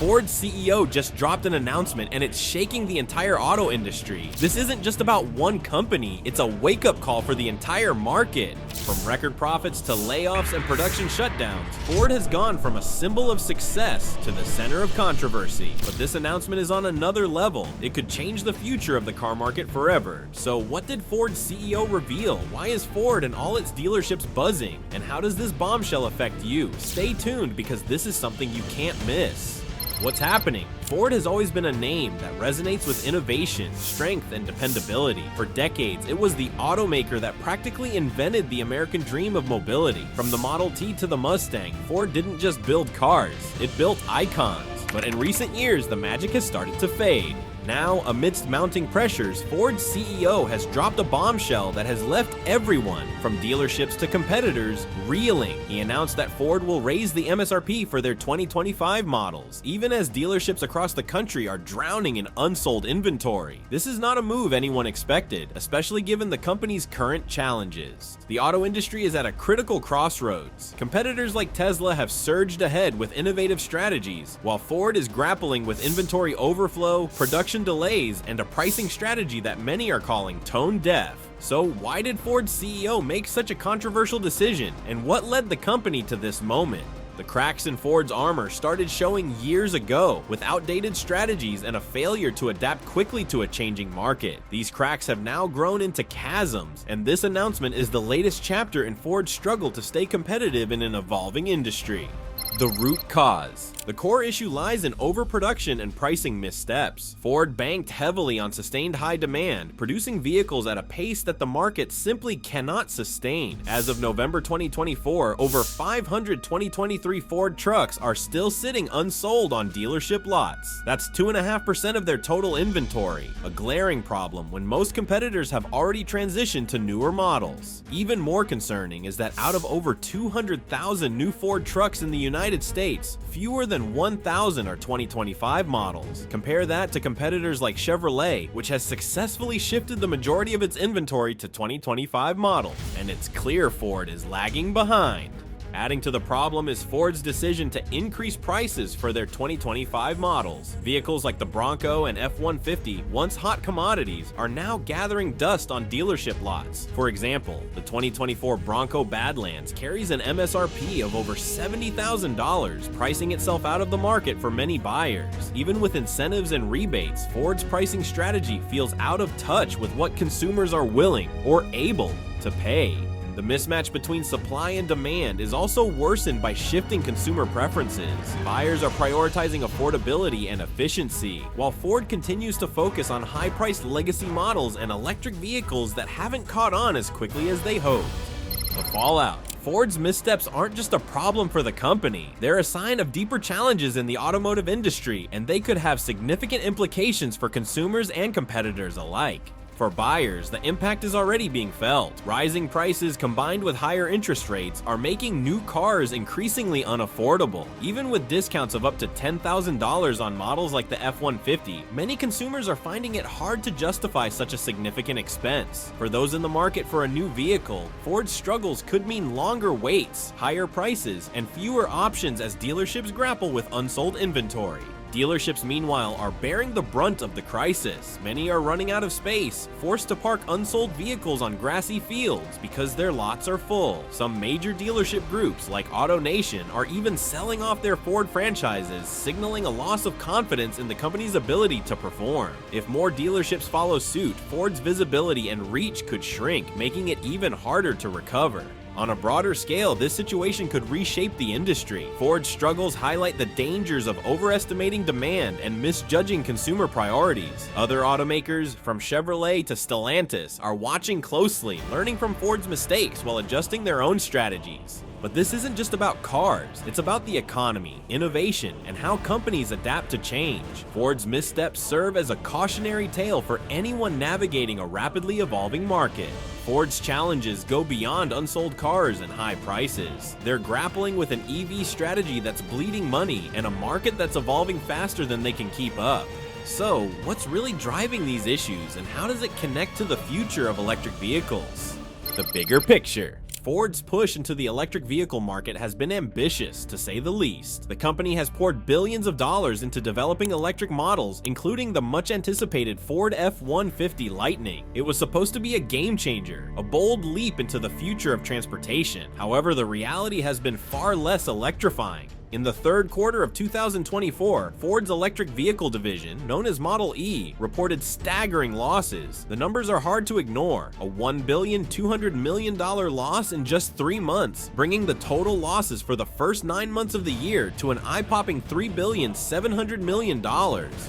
Ford's CEO just dropped an announcement and it's shaking the entire auto industry. This isn't just about one company, it's a wake-up call for the entire market. From record profits to layoffs and production shutdowns, Ford has gone from a symbol of success to the center of controversy. But this announcement is on another level. It could change the future of the car market forever. So what did Ford's CEO reveal? Why is Ford and all its dealerships buzzing? And how does this bombshell affect you? Stay tuned because this is something you can't miss. What's happening? Ford has always been a name that resonates with innovation, strength, and dependability. For decades, it was the automaker that practically invented the American dream of mobility. From the Model T to the Mustang, Ford didn't just build cars, it built icons. But in recent years, the magic has started to fade. Now, amidst mounting pressures, Ford's CEO has dropped a bombshell that has left everyone, from dealerships to competitors, reeling. He announced that Ford will raise the MSRP for their 2025 models, even as dealerships across the country are drowning in unsold inventory. This is not a move anyone expected, especially given the company's current challenges. The auto industry is at a critical crossroads. Competitors like Tesla have surged ahead with innovative strategies, while Ford is grappling with inventory overflow, production delays, and a pricing strategy that many are calling tone deaf. So why did Ford's CEO make such a controversial decision, and what led the company to this moment? The cracks in Ford's armor started showing years ago, with outdated strategies and a failure to adapt quickly to a changing market. These cracks have now grown into chasms, and this announcement is the latest chapter in Ford's struggle to stay competitive in an evolving industry. The root cause. The core issue lies in overproduction and pricing missteps. Ford banked heavily on sustained high demand, producing vehicles at a pace that the market simply cannot sustain. As of November 2024, over 500 2023 Ford trucks are still sitting unsold on dealership lots. That's 2.5% of their total inventory, a glaring problem when most competitors have already transitioned to newer models. Even more concerning is that out of over 200,000 new Ford trucks in the United States, fewer than 1,000 are 2025 models. Compare that to competitors like Chevrolet, which has successfully shifted the majority of its inventory to 2025 models, and it's clear Ford is lagging behind. Adding to the problem is Ford's decision to increase prices for their 2025 models. Vehicles like the Bronco and F-150, once hot commodities, are now gathering dust on dealership lots. For example, the 2024 Bronco Badlands carries an MSRP of over $70,000, pricing itself out of the market for many buyers. Even with incentives and rebates, Ford's pricing strategy feels out of touch with what consumers are willing or able to pay. The mismatch between supply and demand is also worsened by shifting consumer preferences. Buyers are prioritizing affordability and efficiency, while Ford continues to focus on high-priced legacy models and electric vehicles that haven't caught on as quickly as they hoped. The fallout. Ford's missteps aren't just a problem for the company, they're a sign of deeper challenges in the automotive industry, and they could have significant implications for consumers and competitors alike. For buyers, the impact is already being felt. Rising prices combined with higher interest rates are making new cars increasingly unaffordable. Even with discounts of up to $10,000 on models like the F-150, many consumers are finding it hard to justify such a significant expense. For those in the market for a new vehicle, Ford's struggles could mean longer waits, higher prices, and fewer options as dealerships grapple with unsold inventory. Dealerships, meanwhile, are bearing the brunt of the crisis. Many are running out of space, forced to park unsold vehicles on grassy fields because their lots are full. Some major dealership groups, like AutoNation, are even selling off their Ford franchises, signaling a loss of confidence in the company's ability to perform. If more dealerships follow suit, Ford's visibility and reach could shrink, making it even harder to recover. On a broader scale, this situation could reshape the industry. Ford's struggles highlight the dangers of overestimating demand and misjudging consumer priorities. Other automakers, from Chevrolet to Stellantis, are watching closely, learning from Ford's mistakes while adjusting their own strategies. But this isn't just about cars, it's about the economy, innovation, and how companies adapt to change. Ford's missteps serve as a cautionary tale for anyone navigating a rapidly evolving market. Ford's challenges go beyond unsold cars and high prices. They're grappling with an EV strategy that's bleeding money and a market that's evolving faster than they can keep up. So, what's really driving these issues, and how does it connect to the future of electric vehicles? The bigger picture. Ford's push into the electric vehicle market has been ambitious, to say the least. The company has poured billions of dollars into developing electric models, including the much-anticipated Ford F-150 Lightning. It was supposed to be a game changer, a bold leap into the future of transportation. However, the reality has been far less electrifying. In the third quarter of 2024, Ford's electric vehicle division, known as Model E, reported staggering losses. The numbers are hard to ignore: a $1.2 billion loss in just 3 months, bringing the total losses for the first 9 months of the year to an eye-popping $3.7 billion.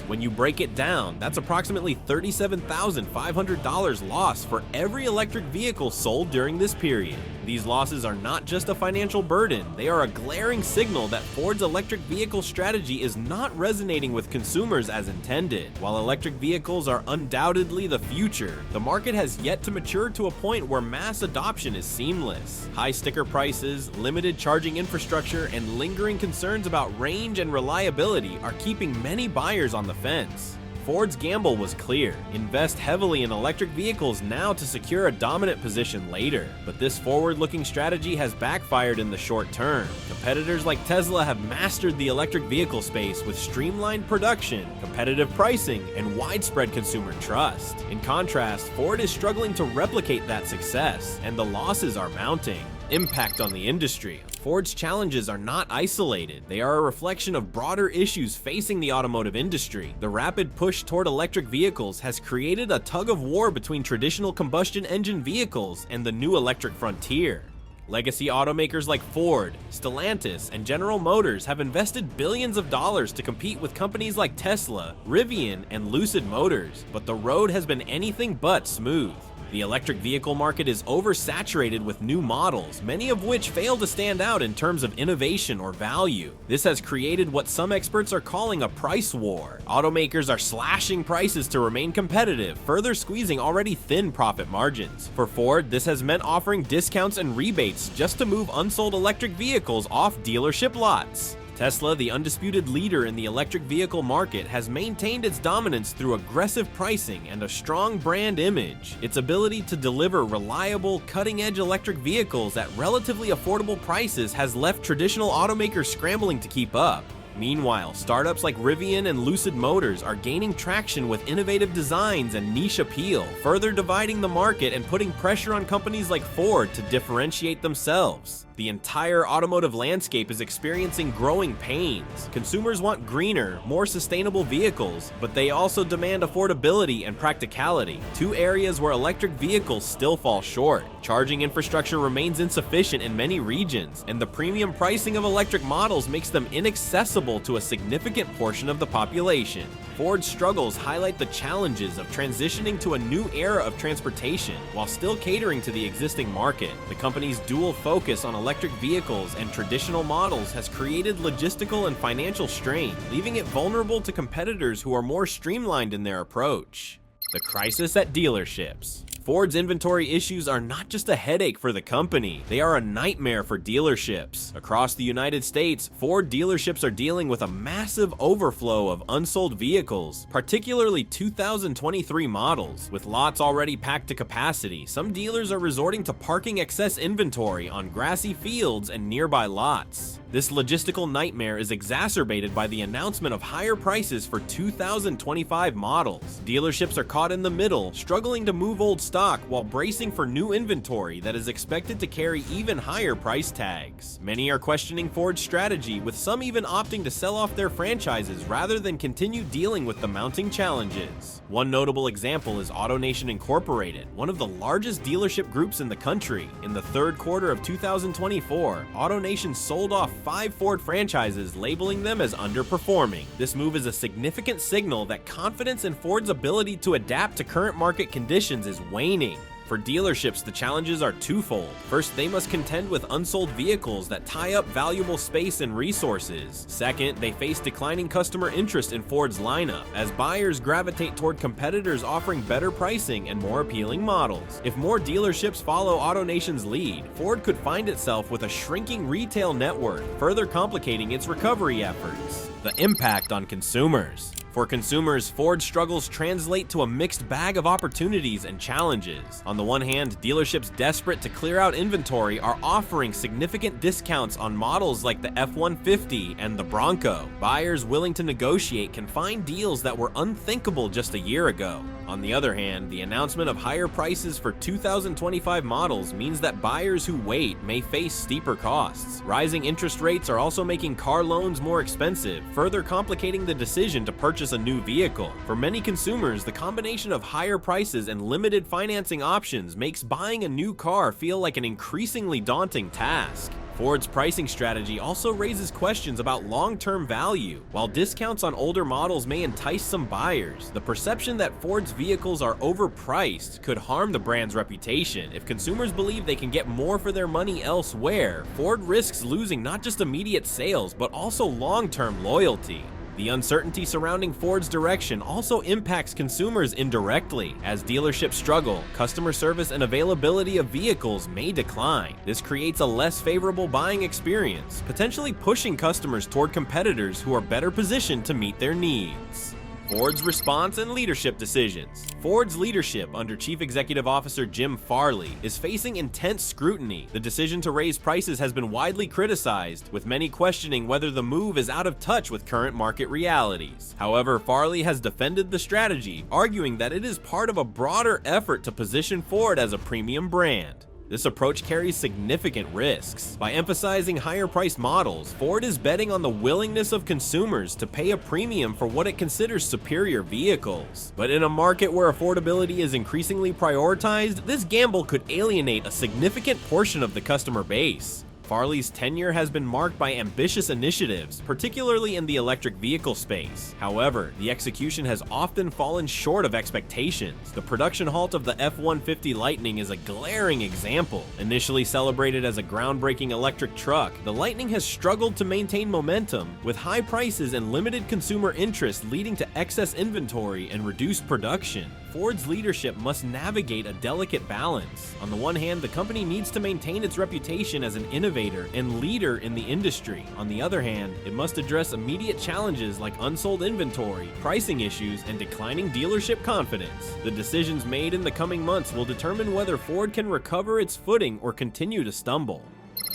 When you break it down, that's approximately $37,500 loss for every electric vehicle sold during this period. These losses are not just a financial burden, they are a glaring signal that Ford's electric vehicle strategy is not resonating with consumers as intended. While electric vehicles are undoubtedly the future, the market has yet to mature to a point where mass adoption is seamless. High sticker prices, limited charging infrastructure, and lingering concerns about range and reliability are keeping many buyers on the fence. Ford's gamble was clear: invest heavily in electric vehicles now to secure a dominant position later. But this forward-looking strategy has backfired in the short term. Competitors like Tesla have mastered the electric vehicle space with streamlined production, competitive pricing, and widespread consumer trust. In contrast, Ford is struggling to replicate that success, and the losses are mounting. Impact on the industry. Ford's challenges are not isolated. They are a reflection of broader issues facing the automotive industry. The rapid push toward electric vehicles has created a tug-of-war between traditional combustion engine vehicles and the new electric frontier. Legacy automakers like Ford, Stellantis, and General Motors have invested billions of dollars to compete with companies like Tesla, Rivian, and Lucid Motors, but the road has been anything but smooth. The electric vehicle market is oversaturated with new models, many of which fail to stand out in terms of innovation or value. This has created what some experts are calling a price war. Automakers are slashing prices to remain competitive, further squeezing already thin profit margins. For Ford, this has meant offering discounts and rebates just to move unsold electric vehicles off dealership lots. Tesla, the undisputed leader in the electric vehicle market, has maintained its dominance through aggressive pricing and a strong brand image. Its ability to deliver reliable, cutting-edge electric vehicles at relatively affordable prices has left traditional automakers scrambling to keep up. Meanwhile, startups like Rivian and Lucid Motors are gaining traction with innovative designs and niche appeal, further dividing the market and putting pressure on companies like Ford to differentiate themselves. The entire automotive landscape is experiencing growing pains. Consumers want greener, more sustainable vehicles, but they also demand affordability and practicality, two areas where electric vehicles still fall short. Charging infrastructure remains insufficient in many regions, and the premium pricing of electric models makes them inaccessible to a significant portion of the population. Ford's struggles highlight the challenges of transitioning to a new era of transportation while still catering to the existing market. The company's dual focus on electric vehicles and traditional models has created logistical and financial strain, leaving it vulnerable to competitors who are more streamlined in their approach. The crisis at dealerships. Ford's inventory issues are not just a headache for the company, they are a nightmare for dealerships. Across the United States, Ford dealerships are dealing with a massive overflow of unsold vehicles, particularly 2023 models. With lots already packed to capacity, some dealers are resorting to parking excess inventory on grassy fields and nearby lots. This logistical nightmare is exacerbated by the announcement of higher prices for 2025 models. Dealerships are caught in the middle, struggling to move old stock while bracing for new inventory that is expected to carry even higher price tags. Many are questioning Ford's strategy, with some even opting to sell off their franchises rather than continue dealing with the mounting challenges. One notable example is AutoNation Incorporated, one of the largest dealership groups in the country. In the third quarter of 2024, AutoNation sold off 5 Ford franchises, labeling them as underperforming. This move is a significant signal that confidence in Ford's ability to adapt to current market conditions is waning. For dealerships, the challenges are twofold. First, they must contend with unsold vehicles that tie up valuable space and resources. Second, they face declining customer interest in Ford's lineup, as buyers gravitate toward competitors offering better pricing and more appealing models. If more dealerships follow AutoNation's lead, Ford could find itself with a shrinking retail network, further complicating its recovery efforts. The impact on consumers. For consumers, Ford's struggles translate to a mixed bag of opportunities and challenges. On the one hand, dealerships desperate to clear out inventory are offering significant discounts on models like the F-150 and the Bronco. Buyers willing to negotiate can find deals that were unthinkable just a year ago. On the other hand, the announcement of higher prices for 2025 models means that buyers who wait may face steeper costs. Rising interest rates are also making car loans more expensive, further complicating the decision to purchase a new vehicle. For many consumers, the combination of higher prices and limited financing options makes buying a new car feel like an increasingly daunting task. Ford's pricing strategy also raises questions about long-term value. While discounts on older models may entice some buyers, the perception that Ford's vehicles are overpriced could harm the brand's reputation. If consumers believe they can get more for their money elsewhere, Ford risks losing not just immediate sales, but also long-term loyalty. The uncertainty surrounding Ford's direction also impacts consumers indirectly. As dealerships struggle, customer service and availability of vehicles may decline. This creates a less favorable buying experience, potentially pushing customers toward competitors who are better positioned to meet their needs. Ford's response and leadership decisions. Ford's leadership under Chief Executive Officer Jim Farley is facing intense scrutiny. The decision to raise prices has been widely criticized, with many questioning whether the move is out of touch with current market realities. However, Farley has defended the strategy, arguing that it is part of a broader effort to position Ford as a premium brand. This approach carries significant risks. By emphasizing higher-priced models, Ford is betting on the willingness of consumers to pay a premium for what it considers superior vehicles. But in a market where affordability is increasingly prioritized, this gamble could alienate a significant portion of the customer base. Farley's tenure has been marked by ambitious initiatives, particularly in the electric vehicle space. However, the execution has often fallen short of expectations. The production halt of the F-150 Lightning is a glaring example. Initially celebrated as a groundbreaking electric truck, the Lightning has struggled to maintain momentum, with high prices and limited consumer interest leading to excess inventory and reduced production. Ford's leadership must navigate a delicate balance. On the one hand, the company needs to maintain its reputation as an innovator and leader in the industry. On the other hand, it must address immediate challenges like unsold inventory, pricing issues, and declining dealership confidence. The decisions made in the coming months will determine whether Ford can recover its footing or continue to stumble.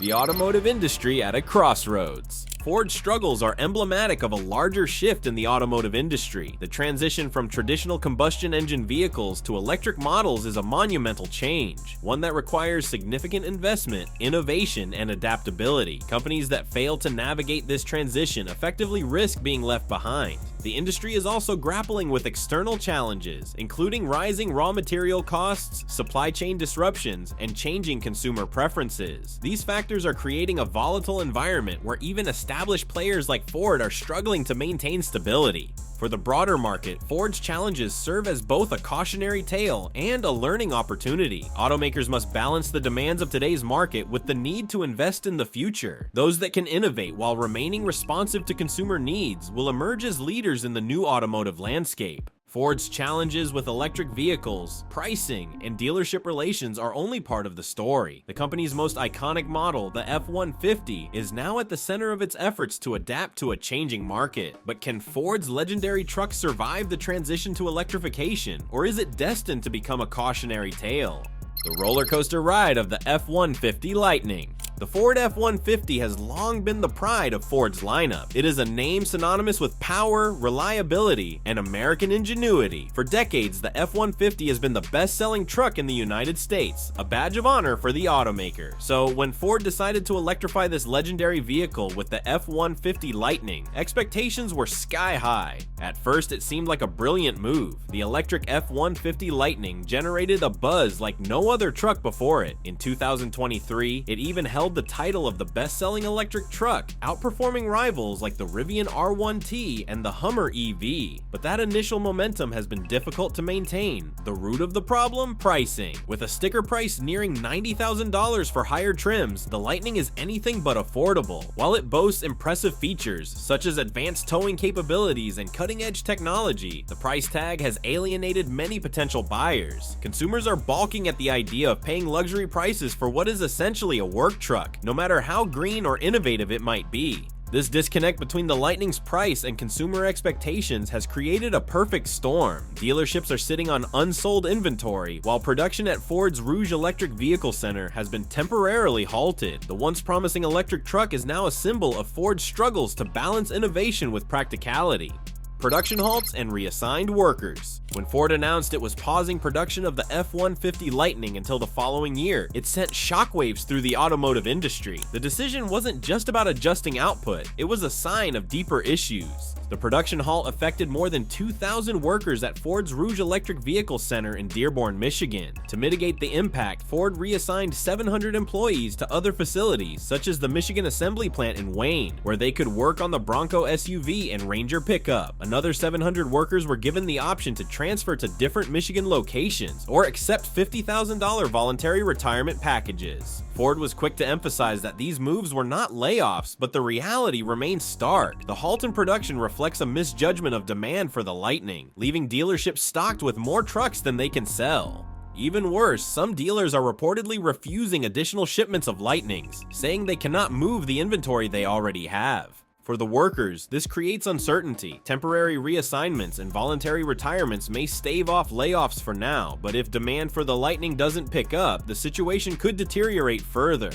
The automotive industry at a crossroads. Ford's struggles are emblematic of a larger shift in the automotive industry. The transition from traditional combustion engine vehicles to electric models is a monumental change, one that requires significant investment, innovation, and adaptability. Companies that fail to navigate this transition effectively risk being left behind. The industry is also grappling with external challenges, including rising raw material costs, supply chain disruptions, and changing consumer preferences. These factors are creating a volatile environment where even established players like Ford are struggling to maintain stability. For the broader market, Ford's challenges serve as both a cautionary tale and a learning opportunity. Automakers must balance the demands of today's market with the need to invest in the future. Those that can innovate while remaining responsive to consumer needs will emerge as leaders in the new automotive landscape. Ford's challenges with electric vehicles, pricing, and dealership relations are only part of the story. The company's most iconic model, the F-150, is now at the center of its efforts to adapt to a changing market. But can Ford's legendary truck survive the transition to electrification, or is it destined to become a cautionary tale? The roller coaster ride of the F-150 Lightning. The Ford F-150 has long been the pride of Ford's lineup. It is a name synonymous with power, reliability, and American ingenuity. For decades, the F-150 has been the best-selling truck in the United States, a badge of honor for the automaker. So when Ford decided to electrify this legendary vehicle with the F-150 Lightning, expectations were sky high. At first, it seemed like a brilliant move. The electric F-150 Lightning generated a buzz like no other truck before it. In 2023, it even held the title of the best-selling electric truck, outperforming rivals like the Rivian R1T and the Hummer EV. But that initial momentum has been difficult to maintain. The root of the problem? Pricing. With a sticker price nearing $90,000 for higher trims, the Lightning is anything but affordable. While it boasts impressive features, such as advanced towing capabilities and cutting-edge technology, the price tag has alienated many potential buyers. Consumers are balking at the idea of paying luxury prices for what is essentially a work truck, no matter how green or innovative it might be. This disconnect between the Lightning's price and consumer expectations has created a perfect storm. Dealerships are sitting on unsold inventory, while production at Ford's Rouge Electric Vehicle Center has been temporarily halted. The once promising electric truck is now a symbol of Ford's struggles to balance innovation with practicality. Production halts and reassigned workers. When Ford announced it was pausing production of the F-150 Lightning until the following year, it sent shockwaves through the automotive industry. The decision wasn't just about adjusting output, it was a sign of deeper issues. The production halt affected more than 2,000 workers at Ford's Rouge Electric Vehicle Center in Dearborn, Michigan. To mitigate the impact, Ford reassigned 700 employees to other facilities, such as the Michigan Assembly Plant in Wayne, where they could work on the Bronco SUV and Ranger pickup. Another 700 workers were given the option to transfer to different Michigan locations or accept $50,000 voluntary retirement packages. Ford was quick to emphasize that these moves were not layoffs, but the reality remains stark. The halt in production reflects a misjudgment of demand for the Lightning, leaving dealerships stocked with more trucks than they can sell. Even worse, some dealers are reportedly refusing additional shipments of Lightnings, saying they cannot move the inventory they already have. For the workers, this creates uncertainty. Temporary reassignments and voluntary retirements may stave off layoffs for now, but if demand for the Lightning doesn't pick up, the situation could deteriorate further.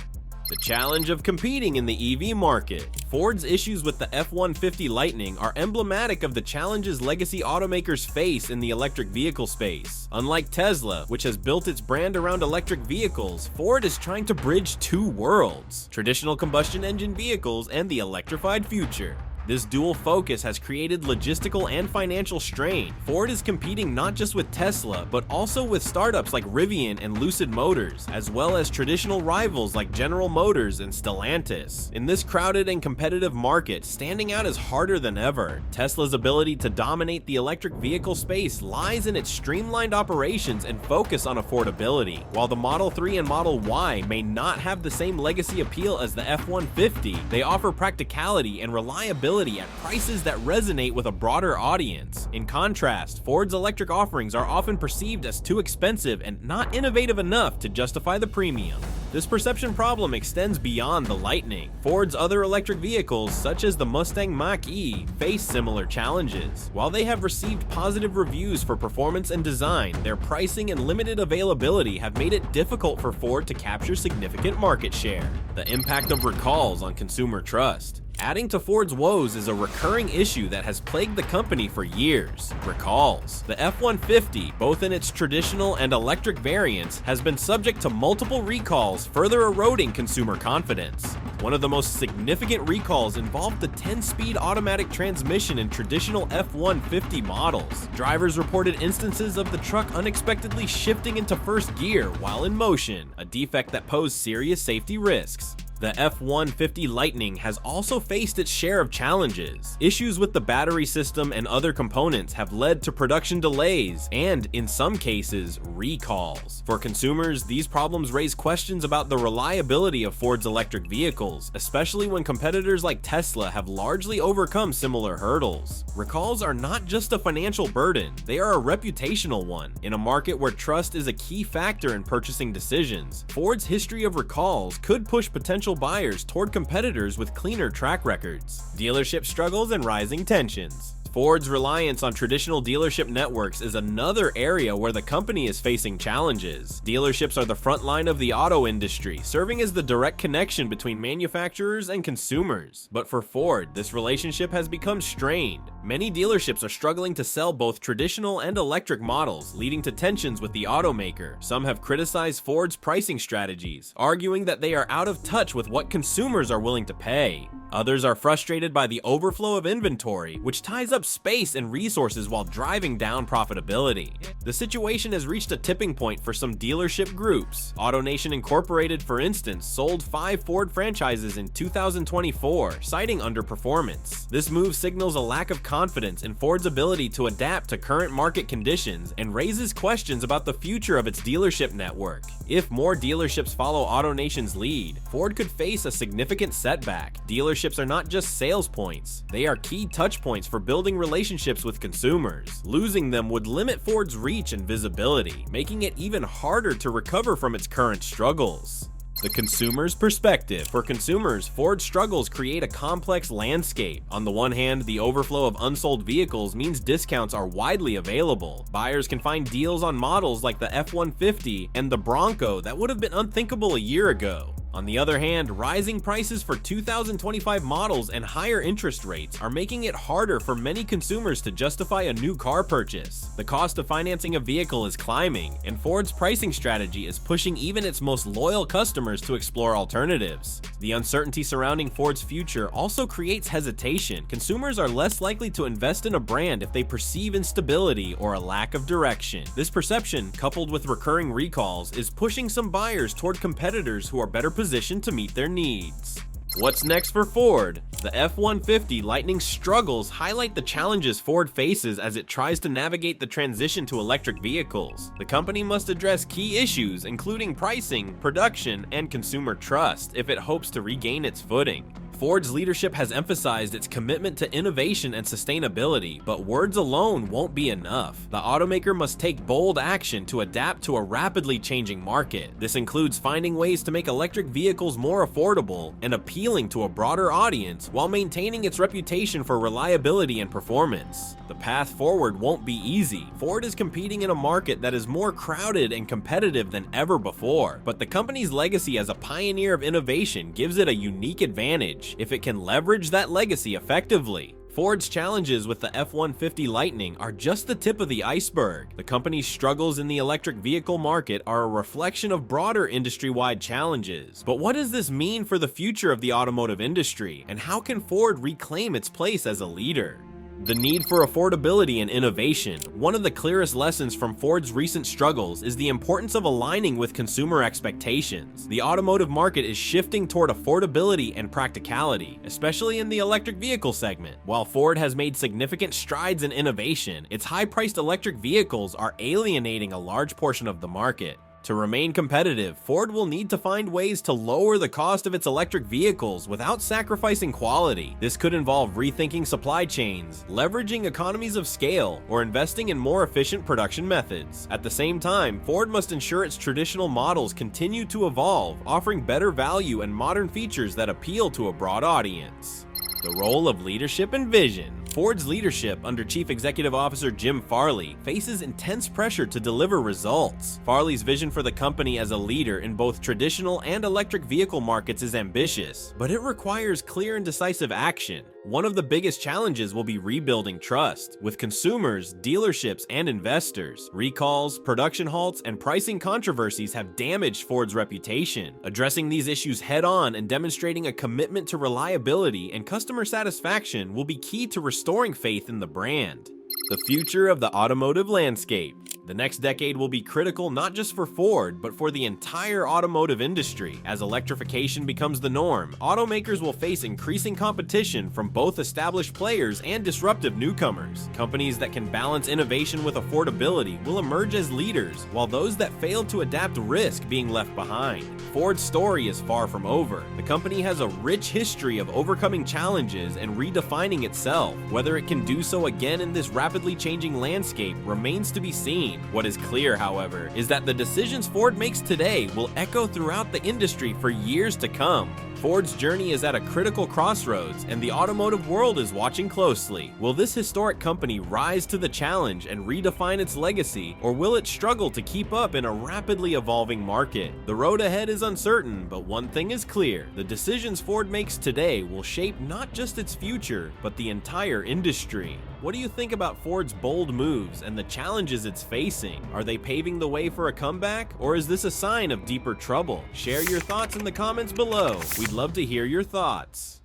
The challenge of competing in the EV market. Ford's issues with the F-150 Lightning are emblematic of the challenges legacy automakers face in the electric vehicle space. Unlike Tesla, which has built its brand around electric vehicles, Ford is trying to bridge two worlds: traditional combustion engine vehicles and the electrified future. This dual focus has created logistical and financial strain. Ford is competing not just with Tesla, but also with startups like Rivian and Lucid Motors, as well as traditional rivals like General Motors and Stellantis. In this crowded and competitive market, standing out is harder than ever. Tesla's ability to dominate the electric vehicle space lies in its streamlined operations and focus on affordability. While the Model 3 and Model Y may not have the same legacy appeal as the F-150, they offer practicality and reliability at prices that resonate with a broader audience. In contrast, Ford's electric offerings are often perceived as too expensive and not innovative enough to justify the premium. This perception problem extends beyond the Lightning. Ford's other electric vehicles, such as the Mustang Mach-E, face similar challenges. While they have received positive reviews for performance and design, their pricing and limited availability have made it difficult for Ford to capture significant market share. The impact of recalls on consumer trust. Adding to Ford's woes is a recurring issue that has plagued the company for years: recalls. The F-150, both in its traditional and electric variants, has been subject to multiple recalls, further eroding consumer confidence. One of the most significant recalls involved the 10-speed automatic transmission in traditional F-150 models. Drivers reported instances of the truck unexpectedly shifting into first gear while in motion, a defect that posed serious safety risks. The F-150 Lightning has also faced its share of challenges. Issues with the battery system and other components have led to production delays and, in some cases, recalls. For consumers, these problems raise questions about the reliability of Ford's electric vehicles, especially when competitors like Tesla have largely overcome similar hurdles. Recalls are not just a financial burden, they are a reputational one. In a market where trust is a key factor in purchasing decisions, Ford's history of recalls could push potential buyers toward competitors with cleaner track records. Dealership struggles and rising tensions. Ford's reliance on traditional dealership networks is another area where the company is facing challenges. Dealerships are the front line of the auto industry, serving as the direct connection between manufacturers and consumers. But for Ford, this relationship has become strained. Many dealerships are struggling to sell both traditional and electric models, leading to tensions with the automaker. Some have criticized Ford's pricing strategies, arguing that they are out of touch with what consumers are willing to pay. Others are frustrated by the overflow of inventory, which ties up space and resources while driving down profitability. The situation has reached a tipping point for some dealership groups. AutoNation Incorporated, for instance, sold 5 Ford franchises in 2024, citing underperformance. This move signals a lack of confidence in Ford's ability to adapt to current market conditions and raises questions about the future of its dealership network. If more dealerships follow AutoNation's lead, Ford could face a significant setback. Dealerships are not just sales points, they are key touch points for building relationships with consumers. Losing them would limit Ford's reach and visibility, making it even harder to recover from its current struggles. The consumer's perspective. For consumers, Ford struggles create a complex landscape. On the one hand, the overflow of unsold vehicles means discounts are widely available. Buyers can find deals on models like the F-150 and the Bronco that would have been unthinkable a year ago. On the other hand, rising prices for 2025 models and higher interest rates are making it harder for many consumers to justify a new car purchase. The cost of financing a vehicle is climbing, and Ford's pricing strategy is pushing even its most loyal customers to explore alternatives. The uncertainty surrounding Ford's future also creates hesitation. Consumers are less likely to invest in a brand if they perceive instability or a lack of direction. This perception, coupled with recurring recalls, is pushing some buyers toward competitors who are better positioned to meet their needs. What's next for Ford? The F-150 Lightning struggles highlight the challenges Ford faces as it tries to navigate the transition to electric vehicles. The company must address key issues including pricing, production, and consumer trust if it hopes to regain its footing. Ford's leadership has emphasized its commitment to innovation and sustainability, but words alone won't be enough. The automaker must take bold action to adapt to a rapidly changing market. This includes finding ways to make electric vehicles more affordable and appealing to a broader audience while maintaining its reputation for reliability and performance. The path forward won't be easy. Ford is competing in a market that is more crowded and competitive than ever before, but the company's legacy as a pioneer of innovation gives it a unique advantage if it can leverage that legacy effectively. Ford's challenges with the F-150 Lightning are just the tip of the iceberg. The company's struggles in the electric vehicle market are a reflection of broader industry-wide challenges. But what does this mean for the future of the automotive industry, and how can Ford reclaim its place as a leader? The need for affordability and innovation. One of the clearest lessons from Ford's recent struggles is the importance of aligning with consumer expectations. The automotive market is shifting toward affordability and practicality, especially in the electric vehicle segment. While Ford has made significant strides in innovation, its high-priced electric vehicles are alienating a large portion of the market. To remain competitive, Ford will need to find ways to lower the cost of its electric vehicles without sacrificing quality. This could involve rethinking supply chains, leveraging economies of scale, or investing in more efficient production methods. At the same time, Ford must ensure its traditional models continue to evolve, offering better value and modern features that appeal to a broad audience. The role of leadership and vision. Ford's leadership under Chief Executive Officer Jim Farley faces intense pressure to deliver results. Farley's vision for the company as a leader in both traditional and electric vehicle markets is ambitious, but it requires clear and decisive action. One of the biggest challenges will be rebuilding trust with consumers, dealerships, and investors. Recalls, production halts, and pricing controversies have damaged Ford's reputation. Addressing these issues head-on and demonstrating a commitment to reliability and customer satisfaction will be key to restoring faith in the brand. The future of the automotive landscape. The next decade will be critical not just for Ford, but for the entire automotive industry. As electrification becomes the norm, automakers will face increasing competition from both established players and disruptive newcomers. Companies that can balance innovation with affordability will emerge as leaders, while those that fail to adapt risk being left behind. Ford's story is far from over. The company has a rich history of overcoming challenges and redefining itself. Whether it can do so again in this rapidly changing landscape remains to be seen. What is clear, however, is that the decisions Ford makes today will echo throughout the industry for years to come. Ford's journey is at a critical crossroads, and the automotive world is watching closely. Will this historic company rise to the challenge and redefine its legacy, or will it struggle to keep up in a rapidly evolving market? The road ahead is uncertain, but one thing is clear: the decisions Ford makes today will shape not just its future, but the entire industry. What do you think about Ford's bold moves and the challenges it's facing? Are they paving the way for a comeback, or is this a sign of deeper trouble? Share your thoughts in the comments below. We'd love to hear your thoughts.